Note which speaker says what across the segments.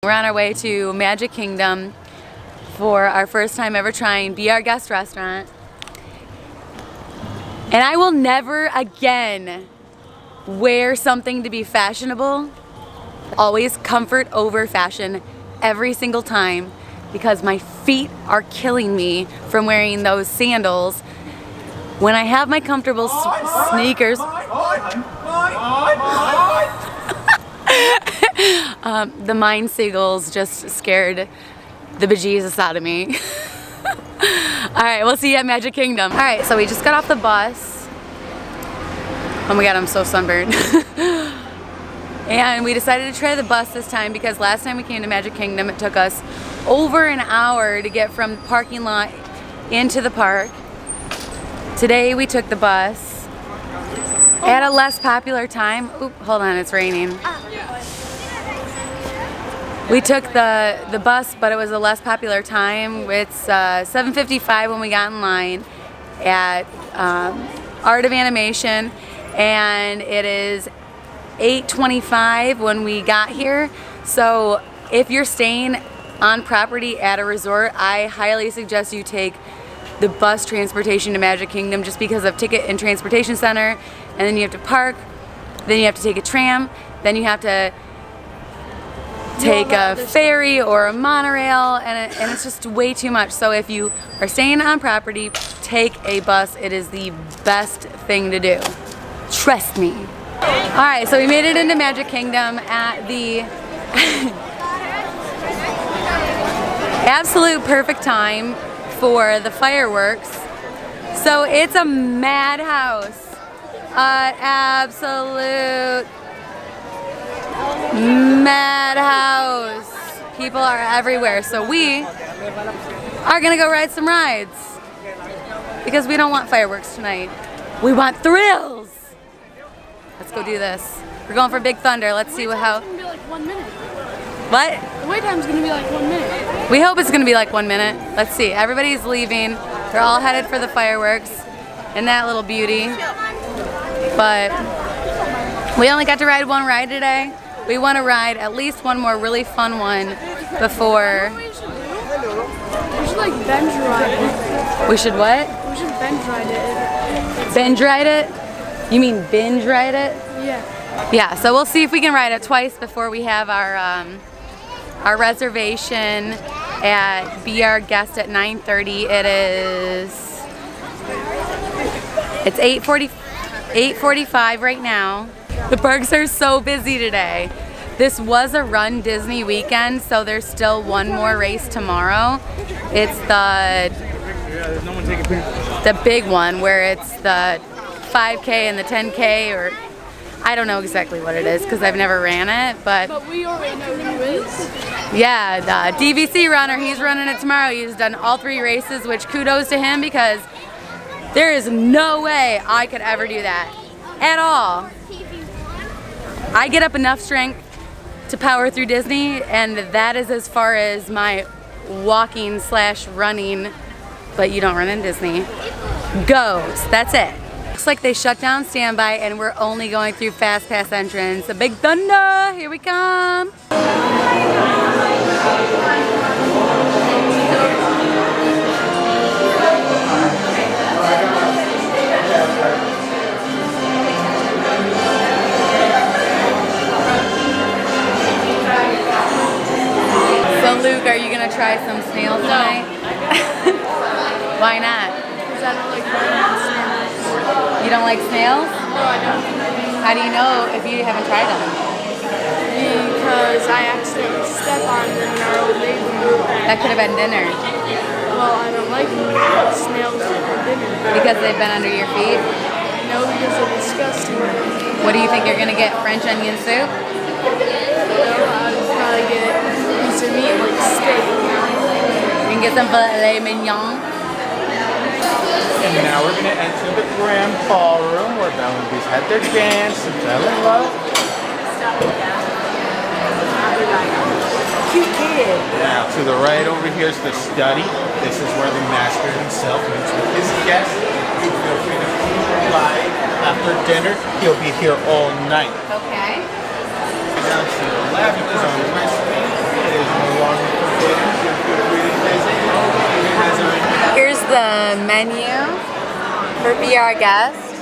Speaker 1: We're on our way to Magic Kingdom for our first time ever trying Be Our Guest restaurant. And I will never again wear something to be fashionable. Always comfort over fashion every single time because my feet are killing me from wearing those sandals. When I have my comfortable sneakers, the Mind Seagulls just scared the bejesus out of me. Alright, we'll see you at Magic Kingdom. Alright, so we just got off the bus. Oh my god, I'm so sunburned. And we decided to try the bus this time because last time we came to Magic Kingdom it took us over an hour to get from the parking lot into the park. Today we took the bus at a less popular time. Oop, hold on, it's raining. We took the bus, but it was a less popular time. It's 7:55 when we got in line at Art of Animation, and it is 8:25 when we got here. So if you're staying on property at a resort, I highly suggest you take the bus transportation to Magic Kingdom just because of ticket and transportation center, and then you have to park, then you have to take a tram, then you have to take a ferry or a monorail, and it's just way too much. So if you are staying on property, take a bus. It is the best thing to do. Trust me. Alright, so we made it into Magic Kingdom at the absolute perfect time for the fireworks. So it's a madhouse. Absolute madhouse. People are everywhere. So we are gonna go ride some rides because we don't want fireworks tonight. We want thrills. Let's go do this. We're going for Big Thunder. Let's see how.
Speaker 2: It's gonna be like 1 minute.
Speaker 1: What?
Speaker 2: The wait time's gonna be like 1 minute.
Speaker 1: We hope it's gonna be like 1 minute. Let's see. Everybody's leaving. They're all headed for the fireworks and that little beauty. But we only got to ride one ride today. We want to ride at least one more really fun one before.
Speaker 2: We should like binge ride it.
Speaker 1: We should what?
Speaker 2: We should binge ride it.
Speaker 1: Binge ride it? You mean binge ride it?
Speaker 2: Yeah.
Speaker 1: Yeah, so we'll see if we can ride it twice before we have our reservation at Be Our Guest at 9:30. It's 8:45 right now. The parks are so busy today. This was a Run Disney weekend, so there's still one more race tomorrow. It's the big one where it's the 5K and the 10K, or I don't know exactly what it is because I've never ran it, but
Speaker 2: we already know who is.
Speaker 1: yeah, the DVC runner, he's running it tomorrow. He's done all 3 races, which kudos to him because there is no way I could ever do that at all. I get up enough strength to power through Disney, and that is as far as my walking / running, but you don't run in Disney, goes. That's it. Looks like they shut down standby and we're only going through Fast Pass entrance. The Big Thunder, here we come. So Luke, are you gonna try some snails tonight? Why not?
Speaker 2: Because I don't like snails.
Speaker 1: You don't like snails?
Speaker 2: No, I don't.
Speaker 1: How do you know if you haven't tried them?
Speaker 2: Because I accidentally step on them in our old neighborhood.
Speaker 1: That could have been dinner.
Speaker 2: Well, I don't like snails for dinner.
Speaker 1: Because they've been under your feet?
Speaker 2: No, because they're disgusting.
Speaker 1: What do you think you're gonna get? French onion soup?
Speaker 2: No, I would probably get a piece of meat like steak.
Speaker 1: You can get some filet mignon.
Speaker 3: And now we're going to enter the grand ballroom where Belle and Beast had their dance and fell in love.
Speaker 1: Cute kid.
Speaker 3: Now to the right over here is the study. This is where the master himself meets with his guests. You feel free to live after dinner. He'll be here all night.
Speaker 1: Okay.
Speaker 3: Down to the left is our recipe.
Speaker 1: the menu for VR guests.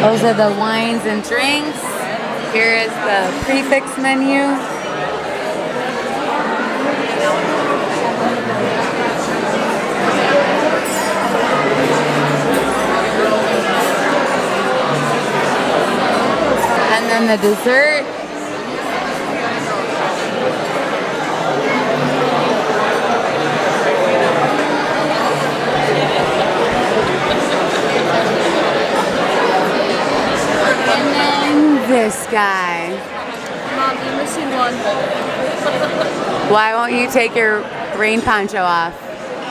Speaker 1: Those are the wines and drinks. Here is the prefix menu. And then the dessert. And then this guy.
Speaker 2: Mom, you're missing one.
Speaker 1: Why won't you take your rain poncho off?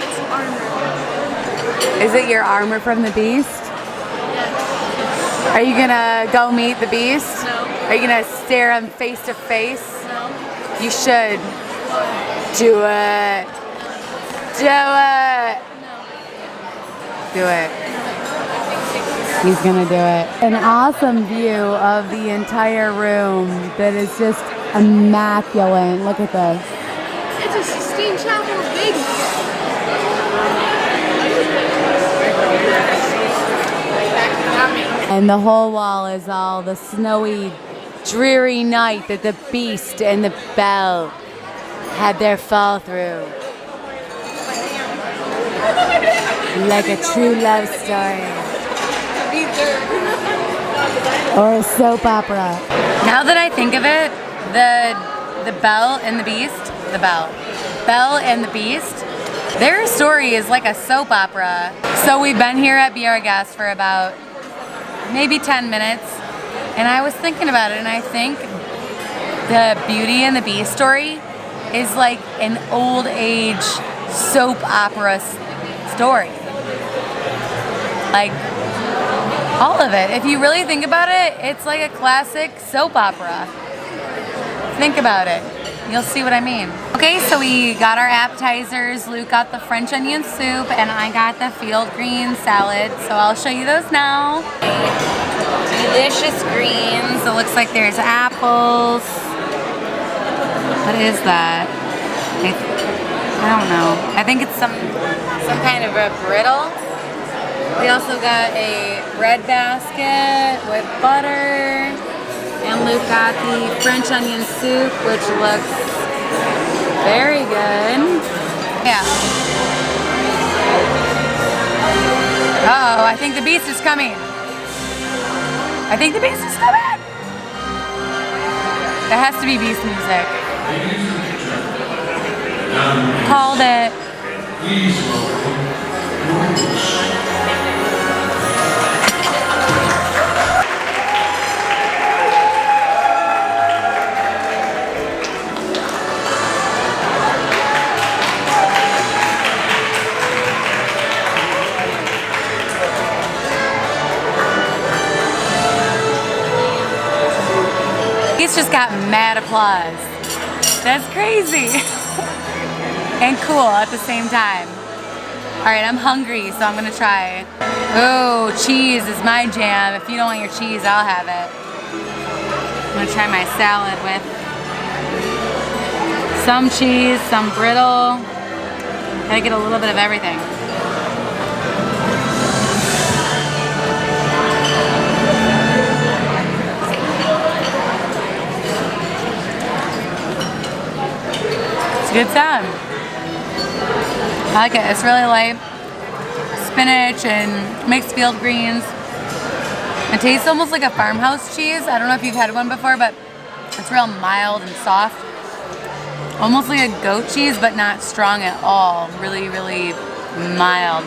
Speaker 2: It's armor.
Speaker 1: Is it your armor from the beast?
Speaker 2: Yes.
Speaker 1: Are you gonna go meet the beast?
Speaker 2: No.
Speaker 1: Are you gonna stare him face to face?
Speaker 2: No.
Speaker 1: You should. Do it. Do it. Do it. He's gonna do it. An awesome view of the entire room that is just immaculate. Look at this.
Speaker 2: It's a Sistine Chapel big.
Speaker 1: And the whole wall is all the snowy, dreary night that the beast and the bell had their fall through. Like a true love story. Or a soap opera. Now that I think of it, the bell and the beast, Belle and the Beast, their story is like a soap opera. So we've been here at Be Our Guest for about maybe 10 minutes, and I was thinking about it, and I think the Beauty and the Beast story is like an old age soap opera story. Like, all of it. If you really think about it, it's like a classic soap opera. Think about it. You'll see what I mean. Okay, so we got our appetizers. Luke got the French onion soup, and I got the field green salad. So I'll show you those now. Delicious greens. It looks like there's apples. What is that? I don't know. I think it's some kind of a brittle. We also got a bread basket with butter. And Luke got the French onion soup, which looks very good. Yeah. Uh-oh, I think the beast is coming. I think the beast is coming. That has to be beast music. Called it. He's just got mad applause. That's crazy. And cool at the same time. Alright, I'm hungry, so I'm gonna try. Oh, cheese is my jam. If you don't want your cheese, I'll have it. I'm gonna try my salad with some cheese, some brittle. Gotta get a little bit of everything. Good time. I like it. It's really light. Spinach and mixed field greens. It tastes almost like a farmhouse cheese. I don't know if you've had one before, but it's real mild and soft. Almost like a goat cheese, but not strong at all. Really, really mild.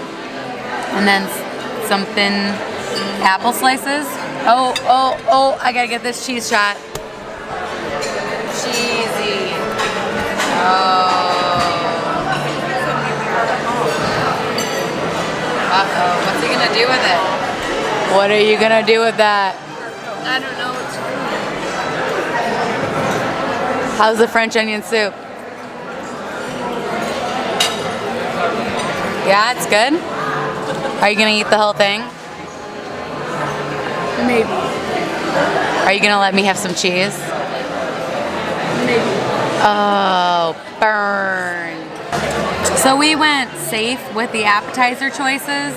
Speaker 1: And then some thin apple slices. Oh, I gotta get this cheese shot. Cheesy. Uh-oh, what's he gonna do with it? What are you gonna do with that?
Speaker 2: I don't know what's wrong.
Speaker 1: How's the French onion soup? Yeah, it's good? Are you gonna eat the whole thing?
Speaker 2: Maybe.
Speaker 1: Are you gonna let me have some cheese?
Speaker 2: Maybe.
Speaker 1: Oh, burn. So we went safe with the appetizer choices.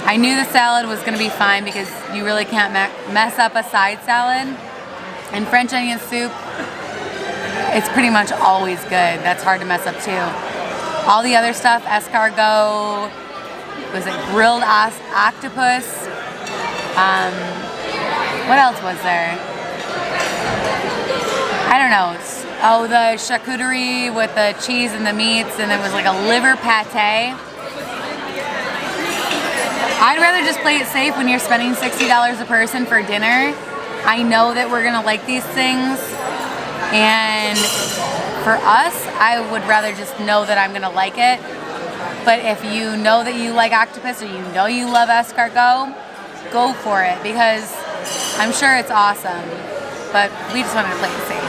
Speaker 1: I knew the salad was gonna be fine because you really can't mess up a side salad. And French onion soup, it's pretty much always good. That's hard to mess up too. All the other stuff, escargot, was it grilled octopus? What else was there? I don't know. Oh, the charcuterie with the cheese and the meats, and there was like a liver pate. I'd rather just play it safe when you're spending $60 a person for dinner. I know that we're gonna like these things, and for us, I would rather just know that I'm gonna like it. But if you know that you like octopus or you know you love escargot, go for it because I'm sure it's awesome. But we just wanted to play it safe.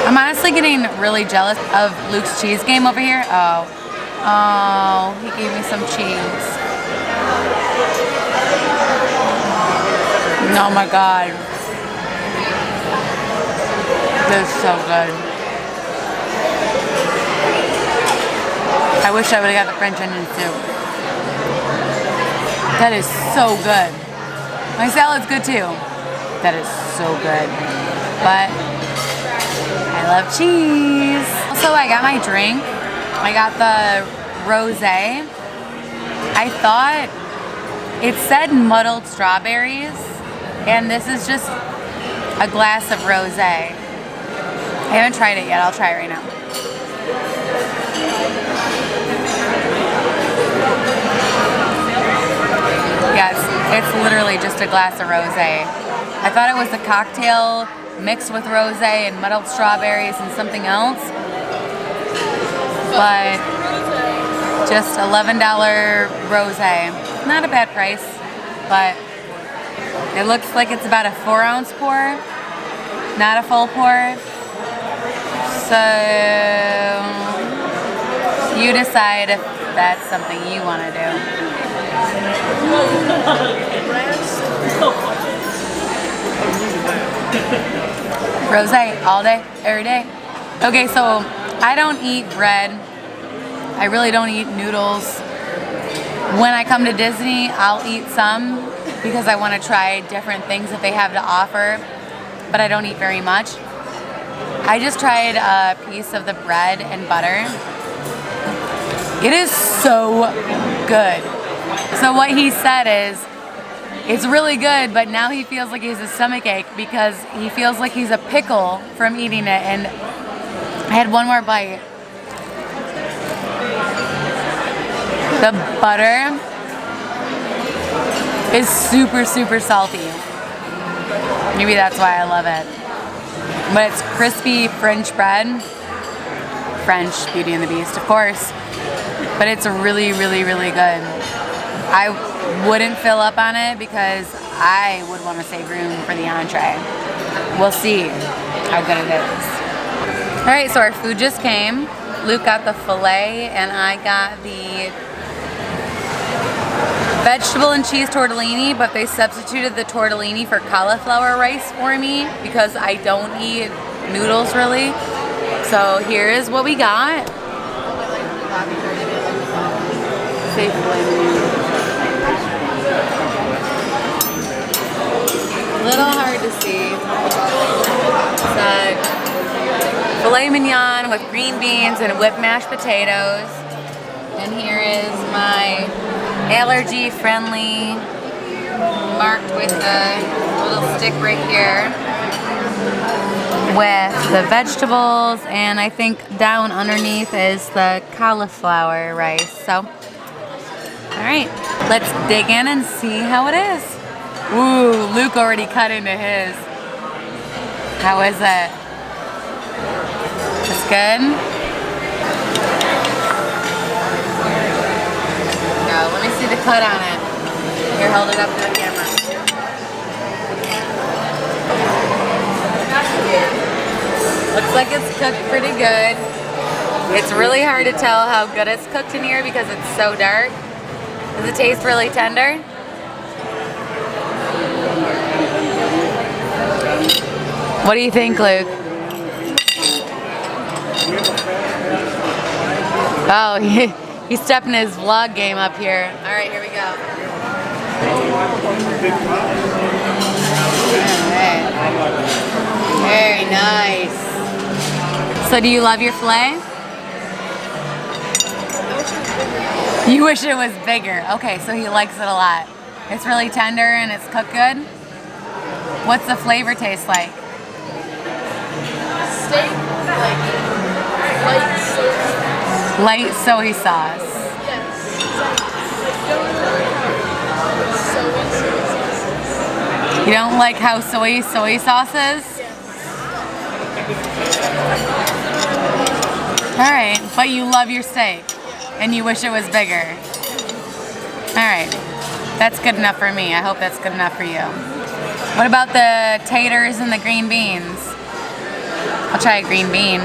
Speaker 1: I'm honestly getting really jealous of Luke's cheese game over here. Oh, he gave me some cheese. Oh my God. This is so good. I wish I would have got the French onion soup. That is so good. My salad's good too. That is so good. But I love cheese. Also, I got my drink. I got the rosé. I thought it said muddled strawberries, and this is just a glass of rosé. I haven't tried it yet. I'll try it right now. Yes, it's literally just a glass of rosé. I thought it was a cocktail mixed with rosé and muddled strawberries and something else, but just $11 rosé. Not a bad price, but it looks like it's about a 4-ounce pour, not a full pour. So you decide if that's something you want to do. Rosé all day, every day. Okay, so I don't eat bread. I really don't eat noodles. When I come to Disney, I'll eat some because I want to try different things that they have to offer, but I don't eat very much. I just tried a piece of the bread and butter. It is so good. So what he said is, it's really good, but now he feels like he has a stomachache because he feels like he's a pickle from eating it. And I had one more bite. The butter is super, super salty. Maybe that's why I love it. But it's crispy French bread. French, Beauty and the Beast, of course. But it's really, really, really good. I wouldn't fill up on it because I would want to save room for the entree. We'll see how good it is. All right, so our food just came. Luke got the filet and I got the vegetable and cheese tortellini, but they substituted the tortellini for cauliflower rice for me because I don't eat noodles really. So here is what we got. Little hard to see. It's filet mignon with green beans and whipped mashed potatoes. And here is my allergy friendly, marked with a little stick right here, with the vegetables, and I think down underneath is the cauliflower rice. So, all right, let's dig in and see how it is. Ooh, Luke already cut into his. How is it? It's good? No, let me see the cut on it. Here, hold it up to the camera. Looks like it's cooked pretty good. It's really hard to tell how good it's cooked in here because it's so dark. Does it taste really tender? What do you think, Luke? Oh, he's stepping his vlog game up here. All right, here we go. All right. Very nice. So do you love your filet? You wish it was bigger. Okay, so he likes it a lot. It's really tender and it's cooked good. What's the flavor taste like?
Speaker 2: Steak, like light soy sauce.
Speaker 1: Light soy sauce.
Speaker 2: Yes.
Speaker 1: You don't like how soy sauce is? Alright, but you love your steak and you wish it was bigger. Alright, that's good enough for me. I hope that's good enough for you. What about the taters and the green beans? I'll try a green bean.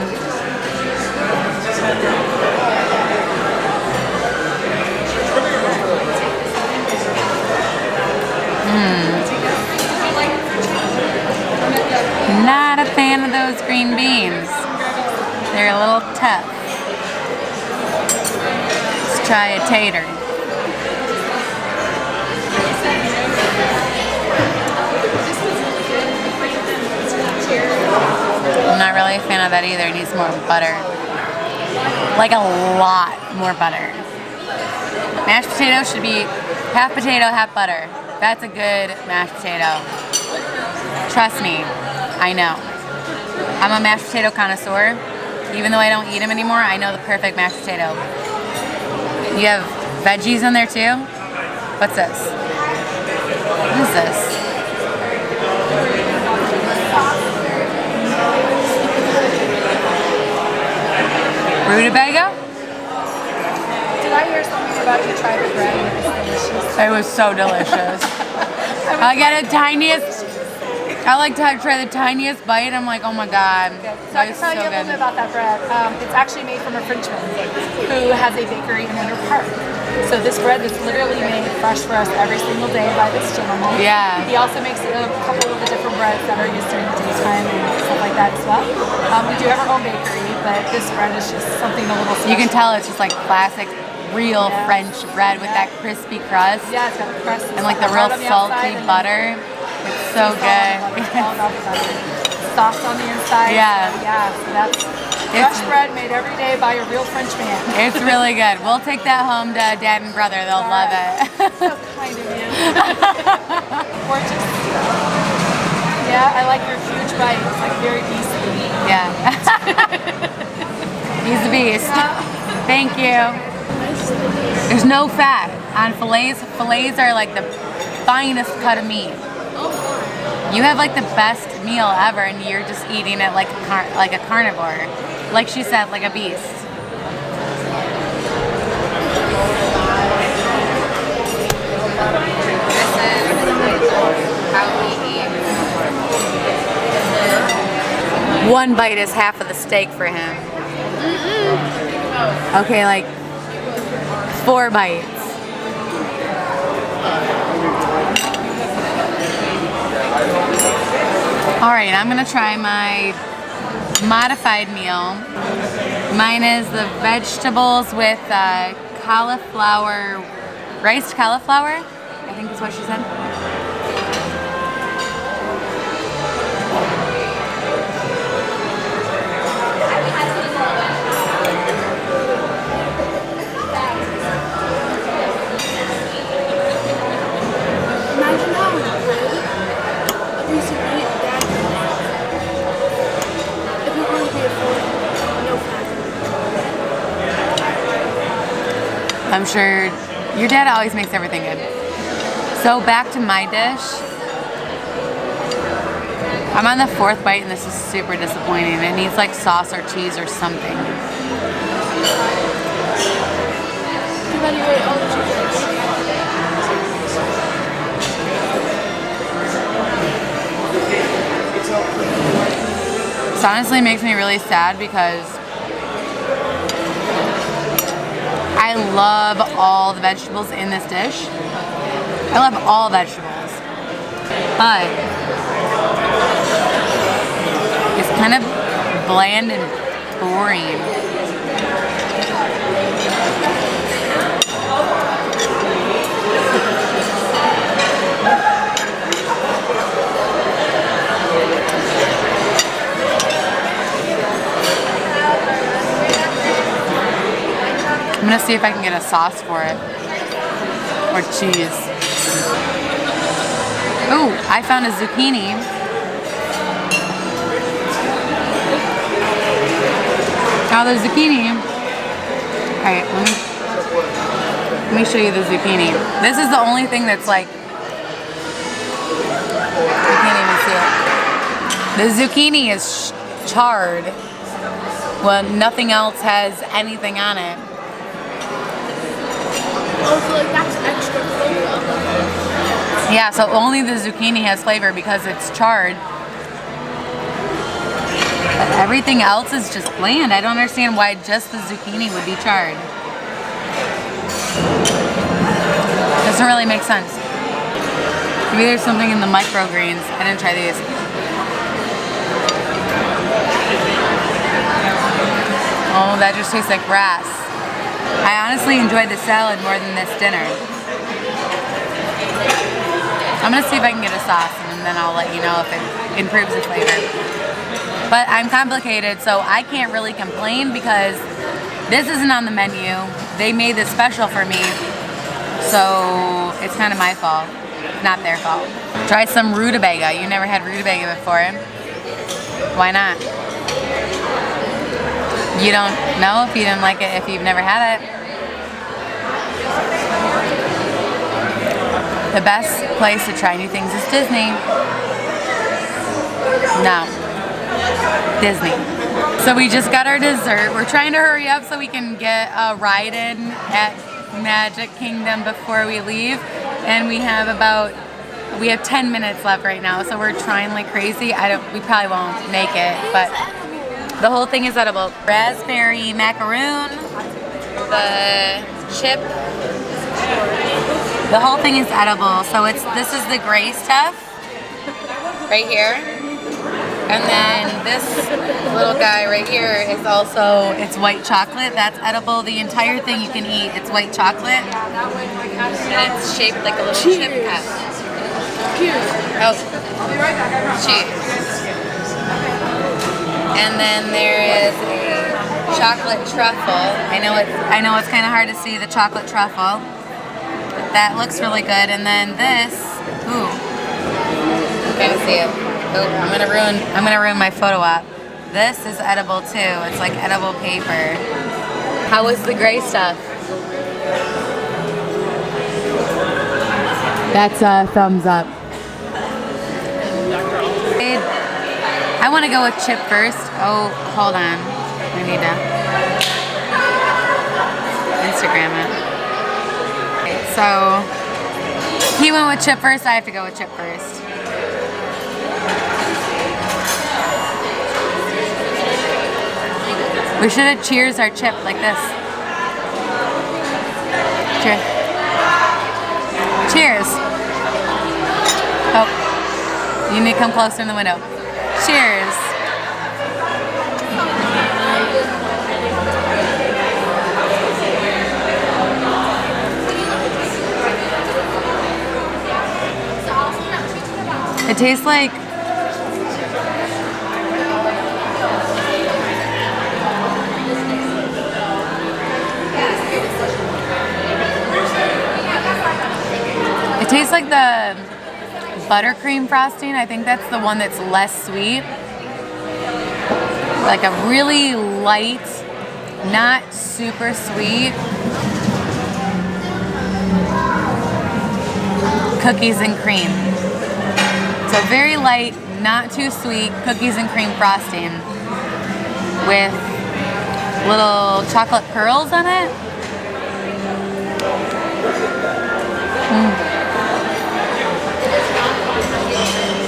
Speaker 1: Not a fan of those green beans. They're a little tough. Let's try a tater. I'm not really a fan of that either. It needs more butter. Like a lot more butter. Mashed potato should be half potato, half butter. That's a good mashed potato. Trust me, I know. I'm a mashed potato connoisseur. Even though I don't eat them anymore, I know the perfect mashed potato. You have veggies in there too? What's this? What is this? Rutabaga?
Speaker 2: Did I hear something about you tried the bread and it was delicious?
Speaker 1: It was so delicious. I got the tiniest. I like to try the tiniest bite. I'm like, oh my god.
Speaker 2: So I can tell you a little bit about that bread. It's actually made from a Frenchman who has a bakery in Winter Park. So this bread is literally made fresh for us every single day by this gentleman.
Speaker 1: Yeah.
Speaker 2: He also makes a couple of the different breads that are used during the daytime and stuff like that as well. We do have our own bakery, but this bread is just something a little special.
Speaker 1: You can tell it's just like classic, real French bread with that crispy crust.
Speaker 2: Yeah, it's got the crust.
Speaker 1: And like the real salty butter. It's so good.
Speaker 2: Sauce on the inside.
Speaker 1: Yeah.
Speaker 2: So, yeah, so that's fresh bread made every day by a real French man.
Speaker 1: It's really good. We'll take that home to Dad and brother. They'll love it.
Speaker 2: So kind of you. Gorgeous. Yeah, I like your huge bite. It's like very beastly.
Speaker 1: Yeah. He's the beast. Thank you. There's no fat on fillets. Fillets are like the finest cut of meat. You have like the best meal ever, and you're just eating it like a carnivore, like she said, like a beast. This is how we eat. One bite is half of the steak for him. Okay, like 4 bites. Alright, I'm going to try my modified meal. Mine is the vegetables with cauliflower, riced cauliflower, I think is what she said.
Speaker 2: Imagine how good a piece of meat that if it were to be a full, no fat.
Speaker 1: I'm sure your dad always makes everything good. So back to my dish. I'm on the 4th bite and this is super disappointing. It needs like sauce or cheese or something.
Speaker 2: Evaluate all the cheeses.
Speaker 1: This honestly makes me really sad because I love all the vegetables in this dish. I love all vegetables. But Just kind of bland and boring. I'm gonna see if I can get a sauce for it. Or cheese. Oh, I found a zucchini. Now the zucchini. Alright, let me show you the zucchini. This is the only thing that's like, you can't even see it. The zucchini is charred. Well, nothing else has anything on it.
Speaker 4: Oh, so like that's extra flavor.
Speaker 1: Yeah, so only the zucchini has flavor because it's charred. But everything else is just bland. I don't understand why just the zucchini would be charred. Doesn't really make sense. Maybe there's something in the microgreens. I didn't try these. Oh, that just tastes like grass. I honestly enjoyed the salad more than this dinner. I'm gonna see if I can get a sauce and then I'll let you know if it improves the flavor. But I'm complicated, so I can't really complain because this isn't on the menu. They made this special for me, so it's kind of my fault, not their fault. Try some rutabaga. You never had rutabaga before. Why not? You don't know if you didn't like it if you've never had it. The best place to try new things is Disney. No. Disney. So we just got our dessert. We're trying to hurry up so we can get a ride in at Magic Kingdom before we leave. And we have 10 minutes left right now, so we're trying like crazy. We probably won't make it, but the whole thing is edible. Raspberry macaroon, the chip. The whole thing is edible. So this is the gray stuff right here. And then this little guy right here is it's white chocolate. That's edible. The entire thing you can eat. It's white chocolate. And it's shaped like a little chip cup.
Speaker 4: Cheers.
Speaker 1: Oh. I'll be right back. Cheers. And then there is a chocolate truffle. I know it's kind of hard to see the chocolate truffle. But that looks really good. And then this, ooh. Can't see it. Oh, I'm gonna ruin my photo op. This is edible too. It's like edible paper. How was the gray stuff? That's a thumbs up. I want to go with chip first. Oh, hold on. I need to Instagram it. Okay, so he went with chip first. I have to go with chip first. We should have cheers our chip like this. Cheers. Cheers. Oh, you need to come closer in the window. Cheers. It tastes like the buttercream frosting. I think that's the one that's less sweet. Like a really light, not super sweet cookies and cream. So very light, not too sweet cookies and cream frosting with little chocolate pearls on it.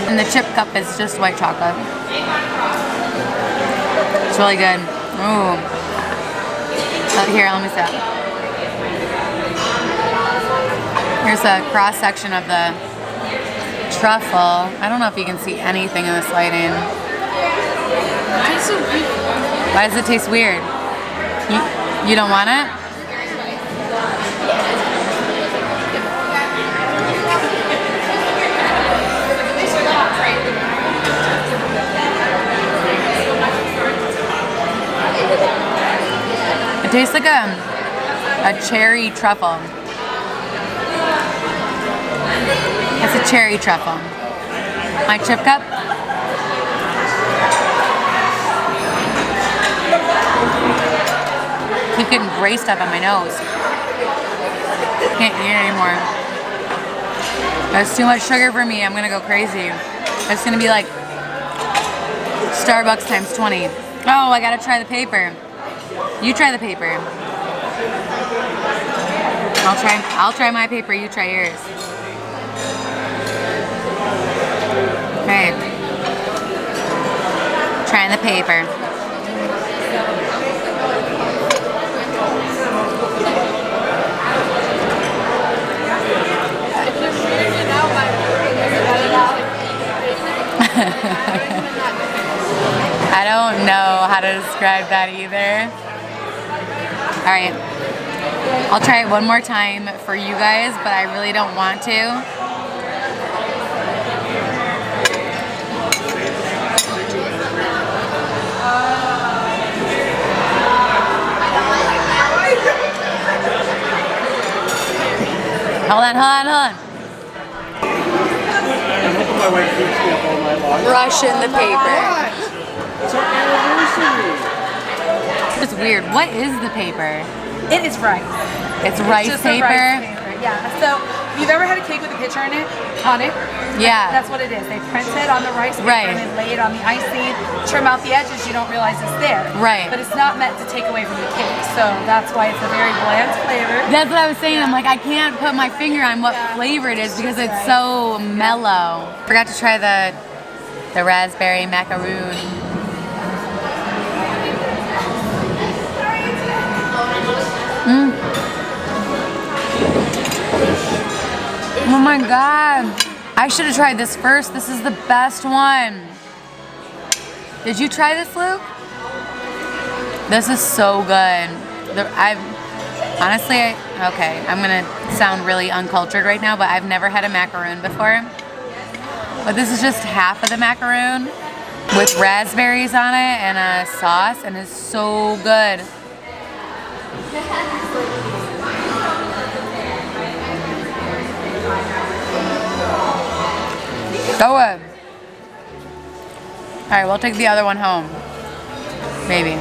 Speaker 1: And the chip cup is just white chocolate. It's really good. Ooh. Here, let me see that. Here's a cross section of the truffle. I don't know if you can see anything in this lighting.
Speaker 4: It tastes so good.
Speaker 1: Why does it taste weird? You don't want it? It tastes like a cherry truffle. It's a cherry truffle. My chip cup. Keep getting gray stuff on my nose. Can't eat it anymore. That's too much sugar for me. I'm gonna go crazy. It's gonna be like Starbucks times 20. Oh, I gotta try the paper. You try the paper. I'll try my paper, you try yours. Okay. Trying the paper. I don't know how to describe that either. All right, I'll try it one more time for you guys, but I really don't want to. Hold on. Brushing the paper.
Speaker 3: It's our anniversary.
Speaker 1: It's weird. What is the paper?
Speaker 2: It is rice.
Speaker 1: It's rice
Speaker 2: Just a
Speaker 1: paper?
Speaker 2: rice paper. Yeah. So if you've ever had a cake with a picture in it, on it,
Speaker 1: Yeah.
Speaker 2: that's what it is. They print it on the rice paper
Speaker 1: Right.
Speaker 2: and then lay it on the icing, trim out the edges, you don't realize it's there.
Speaker 1: Right.
Speaker 2: But it's not meant to take away from the cake. So that's why it's a very bland flavor.
Speaker 1: That's what I was saying. I'm like, I can't put my finger on what flavor it is because it's so mellow. Forgot to try the raspberry macaroon. Oh my god. I should have tried this first. This is the best one. Did you try this, Luke? This is so good. Okay, I'm gonna sound really uncultured right now, but I've never had a macaroon before. But this is just half of the macaroon with raspberries on it and a sauce, and it's so good. So good. All right, we'll take the other one home. Maybe.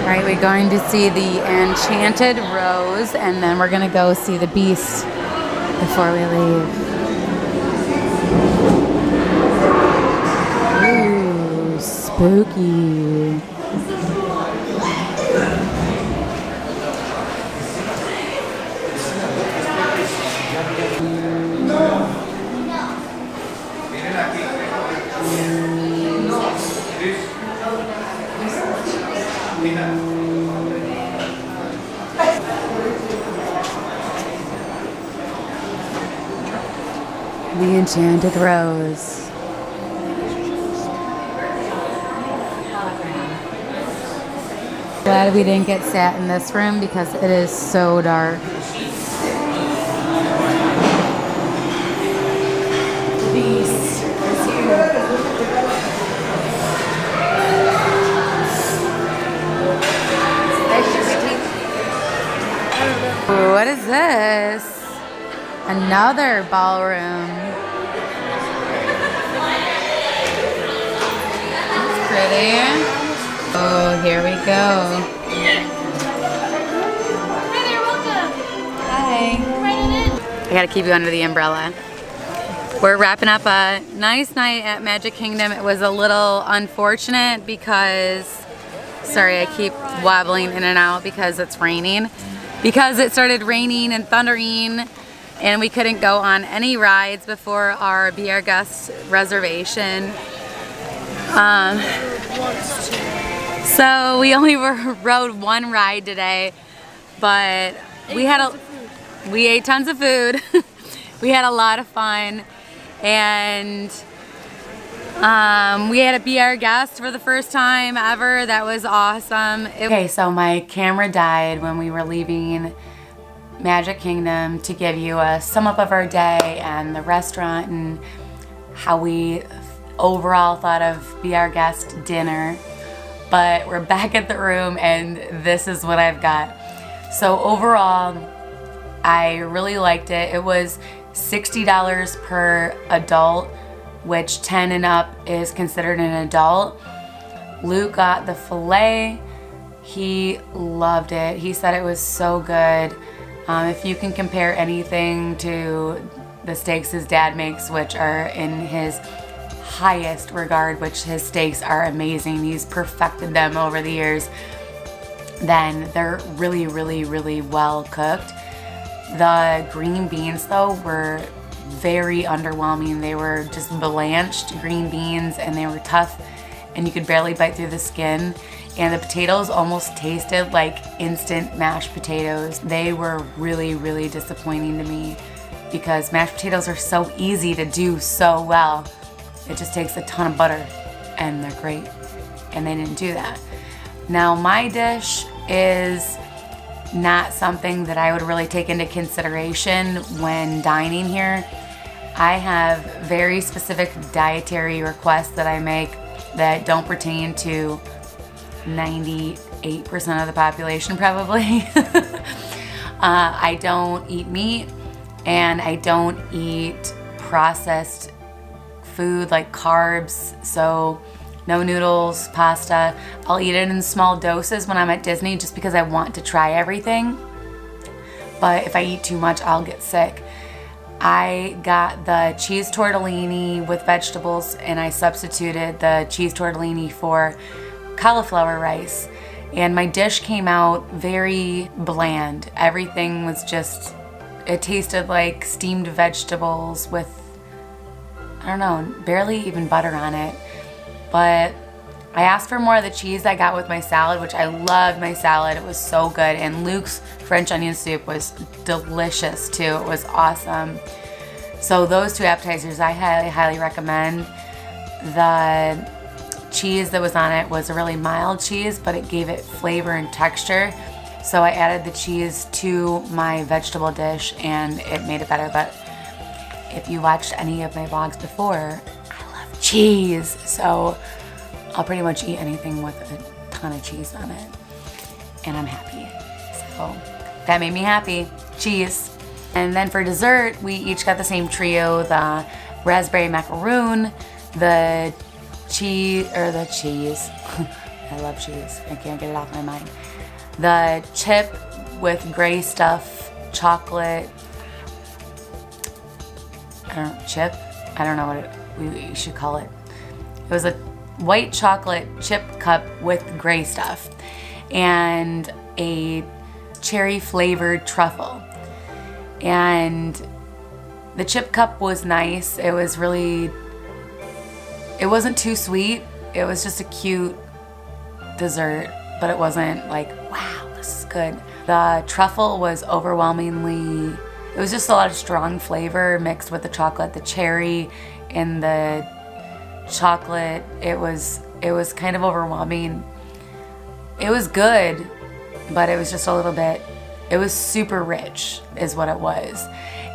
Speaker 1: All right, we're going to see the Enchanted Rose, and then we're gonna go see the Beast before we leave. Ooh, spooky. The Enchanted Rose. Glad we didn't get sat in this room because it is so dark. The Beast is here. What is this? Another ballroom. That's pretty. Oh, here we go.
Speaker 4: Hi there, welcome.
Speaker 1: Hi.
Speaker 4: Right in.
Speaker 1: I gotta keep you under the umbrella. We're wrapping up a nice night at Magic Kingdom. It was a little unfortunate because, sorry, I keep wobbling in and out because it's raining. Because it started raining and thundering, and we couldn't go on any rides before our Be Our Guest reservation. So we only rode one ride today, but we ate tons of food. we had a lot of fun, and we had to be our guest for the first time ever. That was awesome. Okay, so my camera died when we were leaving Magic Kingdom to give you a sum up of our day and the restaurant and how we overall thought of Be Our Guest dinner. But we're back at the room and this is what I've got. So overall, I really liked it. It was $60 per adult, which 10 and up is considered an adult. Luke got the filet. He loved it. He said it was so good. If you can compare anything to the steaks his dad makes, which are in his highest regard, which his steaks are amazing, he's perfected them over the years, then they're really, really, really well cooked. The green beans though were very underwhelming. They were just blanched green beans and they were tough and you could barely bite through the skin. And the potatoes almost tasted like instant mashed potatoes. They were really, really disappointing to me because mashed potatoes are so easy to do so well. It just takes a ton of butter and they're great. And they didn't do that. Now my dish is not something that I would really take into consideration when dining here. I have very specific dietary requests that I make that don't pertain to 98% of the population probably. I don't eat meat and I don't eat processed food like carbs, so no noodles, pasta. I'll eat it in small doses when I'm at Disney just because I want to try everything. But if I eat too much, I'll get sick. I got the cheese tortellini with vegetables and I substituted the cheese tortellini for cauliflower rice. And my dish came out very bland. Everything was just, it tasted like steamed vegetables with, I don't know, barely even butter on it. But I asked for more of the cheese I got with my salad, which I loved my salad. It was so good. And Luke's French onion soup was delicious too. It was awesome. So those two appetizers I highly, highly recommend. The cheese that was on it was a really mild cheese, but it gave it flavor and texture. So I added the cheese to my vegetable dish and it made it better. But if you watched any of my vlogs before, I love cheese. So I'll pretty much eat anything with a ton of cheese on it. And I'm happy. So that made me happy. Cheese. And then for dessert, we each got the same trio, the raspberry macaroon, the cheese. I love cheese. I can't get it off my mind. The chip with gray stuff, chocolate. Chip? I don't know what we should call it. It was a white chocolate chip cup with gray stuff and a cherry flavored truffle. And the chip cup was nice. It was really, it wasn't too sweet. It was just a cute dessert, but it wasn't like, wow, this is good. The truffle was overwhelmingly, it was just a lot of strong flavor mixed with the chocolate, the cherry and the chocolate. It was kind of overwhelming. It was good, but it was just a little bit, it was super rich is what it was.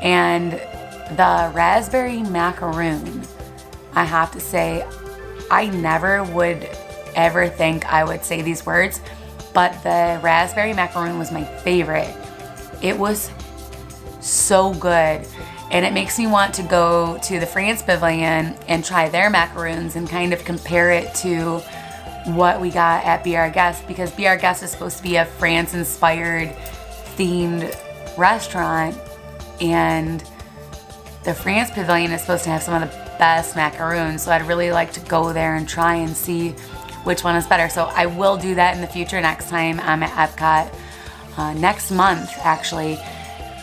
Speaker 1: And the raspberry macaroon, I have to say, I never would ever think I would say these words, but the raspberry macaroon was my favorite. It was so good. And it makes me want to go to the France Pavilion and try their macaroons and kind of compare it to what we got at Be Our Guest, because Be Our Guest is supposed to be a France-inspired themed restaurant, and the France Pavilion is supposed to have some of the best macaroons. So I'd really like to go there and try and see which one is better. So I will do that in the future next time I'm at Epcot. Next month, actually,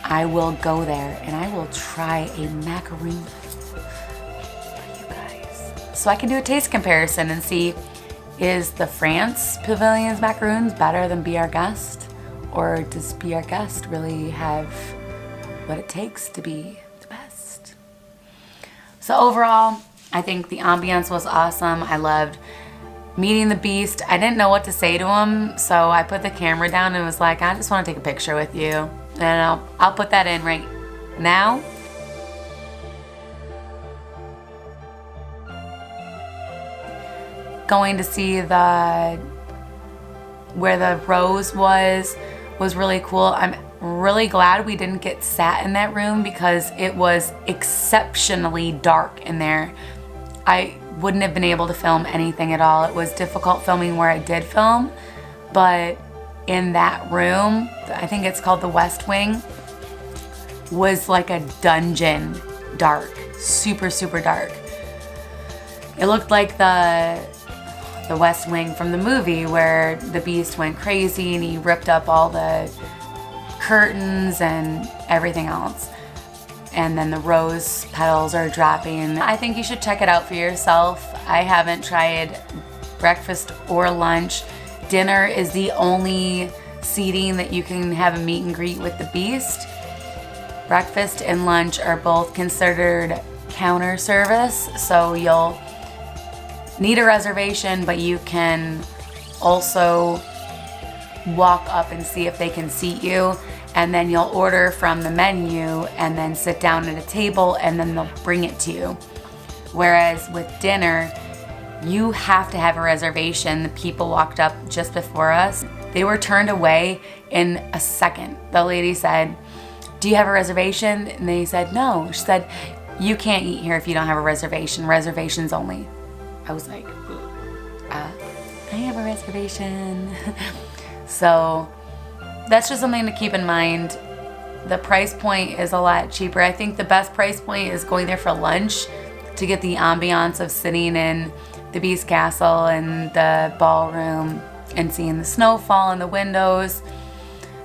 Speaker 1: I will go there and I will try a macaroon for you guys. So I can do a taste comparison and see, is the France Pavilion's macaroons better than Be Our Guest? Or does Be Our Guest really have what it takes to be the best? So overall, I think the ambiance was awesome. I loved meeting the Beast. I didn't know what to say to him, so I put the camera down and was like, I just want to take a picture with you. And I'll put that in right now. Going to see where the rose was really cool. I'm really glad we didn't get sat in that room because it was exceptionally dark in there. I wouldn't have been able to film anything at all. It was difficult filming where I did film, but in that room, I think it's called the West Wing, was like a dungeon dark, super, super dark. It looked like the West Wing from the movie where the Beast went crazy and he ripped up all the curtains and everything else. And then the rose petals are dropping. I think you should check it out for yourself. I haven't tried breakfast or lunch. Dinner is the only seating that you can have a meet and greet with the Beast. Breakfast and lunch are both considered counter service, so you'll need a reservation, but you can also walk up and see if they can seat you, and then you'll order from the menu and then sit down at a table and then they'll bring it to you. Whereas with dinner, you have to have a reservation. The people walked up just before us. They were turned away in a second. The lady said, "Do you have a reservation?" And they said, "No." She said, "You can't eat here if you don't have a reservation. Reservations only." I was like, I have a reservation. So that's just something to keep in mind. The price point is a lot cheaper. I think the best price point is going there for lunch to get the ambiance of sitting in the Beast Castle and the ballroom and seeing the snowfall in the windows.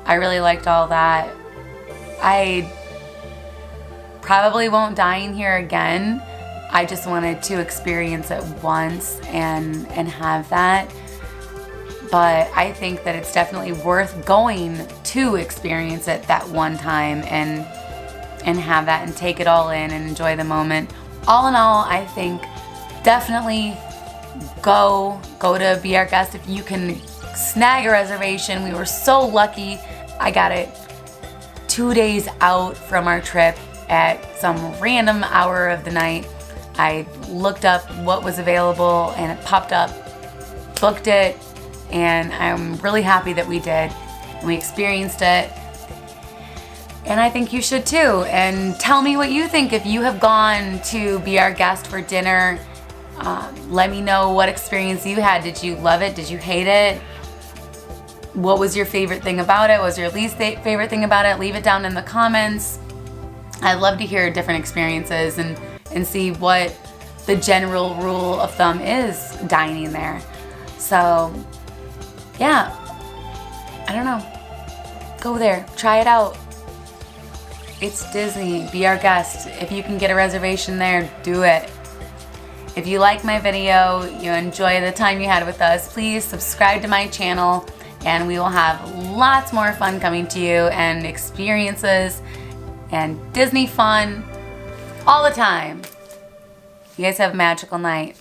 Speaker 1: I really liked all that. I probably won't dine here again. I just wanted to experience it once and have that. But I think that it's definitely worth going to experience it that one time and have that and take it all in and enjoy the moment. All in all, I think definitely go to Be Our Guest if you can snag a reservation. We were so lucky. I got it 2 days out from our trip at some random hour of the night. I looked up what was available and it popped up, booked it, and I'm really happy that we did. And we experienced it. And I think you should too. And tell me what you think if you have gone to Be Our Guest for dinner. Let me know what experience you had. Did you love it? Did you hate it? What was your favorite thing about it? What was your least favorite thing about it? Leave it down in the comments. I'd love to hear different experiences and see what the general rule of thumb is dining there. So yeah, I don't know. Go there, try it out. It's Disney, Be Our Guest. If you can get a reservation there, do it. If you like my video, you enjoy the time you had with us, please subscribe to my channel and we will have lots more fun coming to you and experiences and Disney fun all the time. You guys have a magical night.